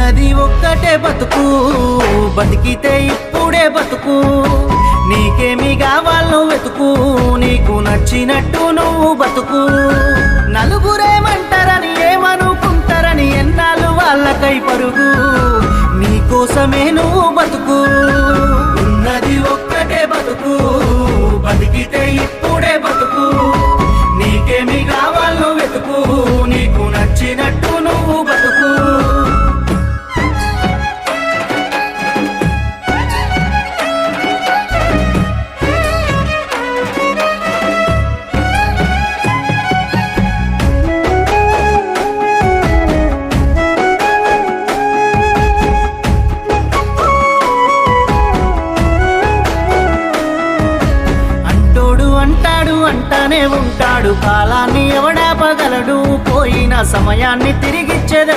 ఉన్నది ఒక్కటే బతుకు, బతికితే ఇప్పుడే బతుకు. నీకేమి కావాలో వెతుకు, నీకు నచ్చినట్టు నువ్వు బతుకు. నలుగురేమంటారని ఏమనుకుంటారని ఎన్నాళ్ళు వాళ్ళకై పరుగు, నీకోసమే నువ్వు బతుకు. ఉన్నది ఒక్కటే బతుకు, బతికితే ఇప్పుడే బతుకు. నీకేమి కావాలో వెతుకు, నీకు నచ్చినట్టు నువ్వు బతుకు. అంటానే ఉంటాడు, కాలాన్ని ఎవడాపగలడు, పోయిన సమయాన్ని తిరిగిచ్చేదెవడు.